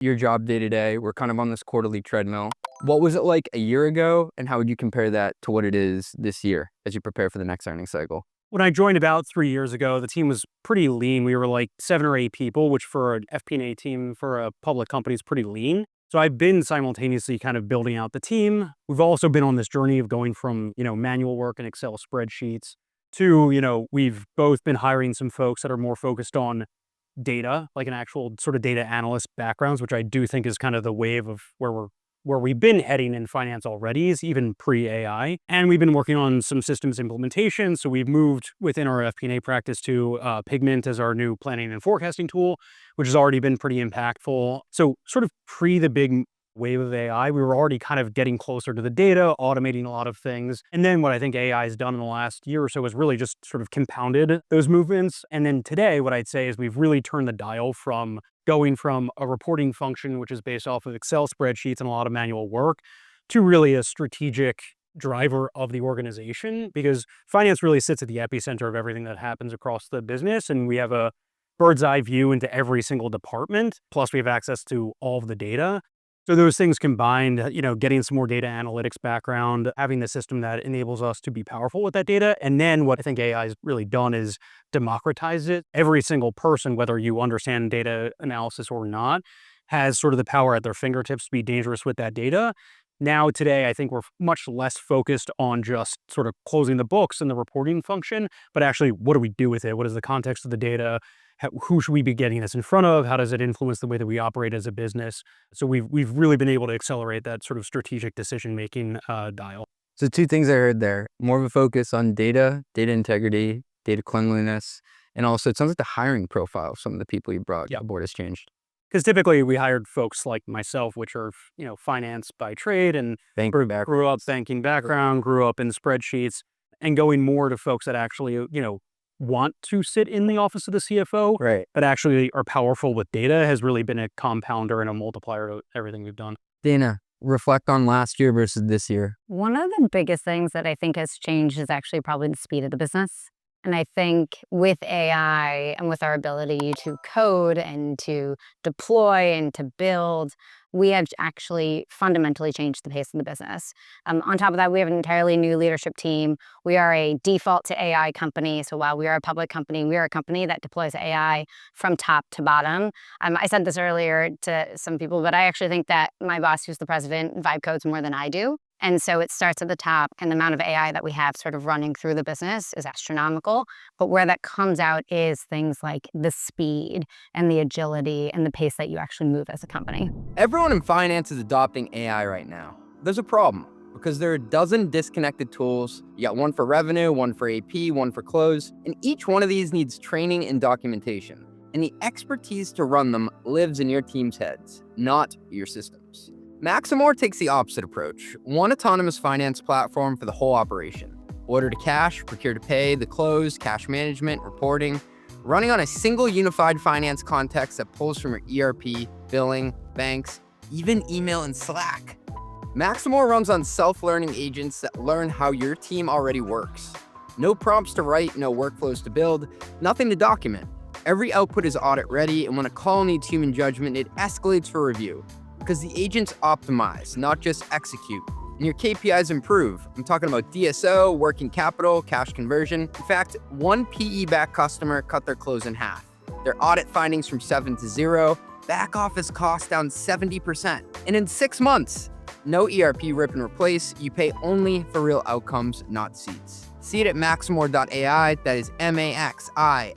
your job day to day. We're kind of on this quarterly treadmill. What was it like a year ago, and how would you compare that to what it is this year as you prepare for the next earnings cycle? When I joined about 3 years ago, the team was pretty lean. We were like 7 or 8 people, which for an fp&a team for a public company is pretty lean. So I've been simultaneously kind of building out the team. We've also been on this journey of going from, manual work and Excel spreadsheets to, we've both been hiring some folks that are more focused on data, like an actual sort of data analyst backgrounds, which I do think is kind of the wave of where we've been heading in finance already, is even pre-AI. And we've been working on some systems implementation. So we've moved within our fp&a practice to Pigment as our new planning and forecasting tool, which has already been pretty impactful. So sort of pre the big wave of AI, we were already kind of getting closer to the data, automating a lot of things. And then what I think AI has done in the last year or so is really just sort of compounded those movements. And then today, what I'd say is we've really turned the dial from going from a reporting function, which is based off of Excel spreadsheets and a lot of manual work, to really a strategic driver of the organization, because finance really sits at the epicenter of everything that happens across the business. And we have a bird's eye view into every single department. Plus we have access to all of the data. So those things combined, getting some more data analytics background, having the system that enables us to be powerful with that data. And then what I think AI has really done is democratize it. Every single person, whether you understand data analysis or not, has sort of the power at their fingertips to be dangerous with that data. Now, today, I think we're much less focused on just sort of closing the books and the reporting function, but actually, what do we do with it? What is the context of the data? Who should we be getting this in front of? How does it influence the way that we operate as a business? So we've really been able to accelerate that sort of strategic decision-making dial. So 2 things I heard there: more of a focus on data integrity, data cleanliness, and also it sounds like the hiring profile of some of the people you brought aboard has changed. Because typically we hired folks like myself, which are, finance by trade and grew up banking background, grew up in spreadsheets, and going more to folks that actually, want to sit in the office of the CFO, right, but actually are powerful with data has really been a compounder and a multiplier to everything we've done. Dana, reflect on last year versus this year. One of the biggest things that I think has changed is actually probably the speed of the business. And I think with AI and with our ability to code and to deploy and to build, we have actually fundamentally changed the pace of the business. On top of that, we have an entirely new leadership team. We are a default to AI company. So while we are a public company, we are a company that deploys AI from top to bottom. I said this earlier to some people, but I actually think that my boss, who's the president, vibe codes more than I do. And so it starts at the top, and the amount of AI that we have sort of running through the business is astronomical. But where that comes out is things like the speed and the agility and the pace that you actually move as a company. Everyone in finance is adopting AI right now. There's a problem because there are a dozen disconnected tools. You got one for revenue, one for AP, one for close, and each one of these needs training and documentation. And the expertise to run them lives in your team's heads, not your systems. Maximore takes the opposite approach. One autonomous finance platform for the whole operation. Order to cash, procure to pay, the close, cash management, reporting, running on a single unified finance context that pulls from your ERP, billing, banks, even email and Slack. Maximore runs on self-learning agents that learn how your team already works. No prompts to write, no workflows to build, nothing to document. Every output is audit ready, and when a call needs human judgment, it escalates for review. Because the agents optimize, not just execute. And your KPIs improve. I'm talking about DSO, working capital, cash conversion. In fact, one PE-backed customer cut their close in half. Their audit findings from 7 to 0, back office costs down 70%. And in 6 months, no ERP rip and replace. You pay only for real outcomes, not seats. See it at maximore.ai. That is maximor.ai.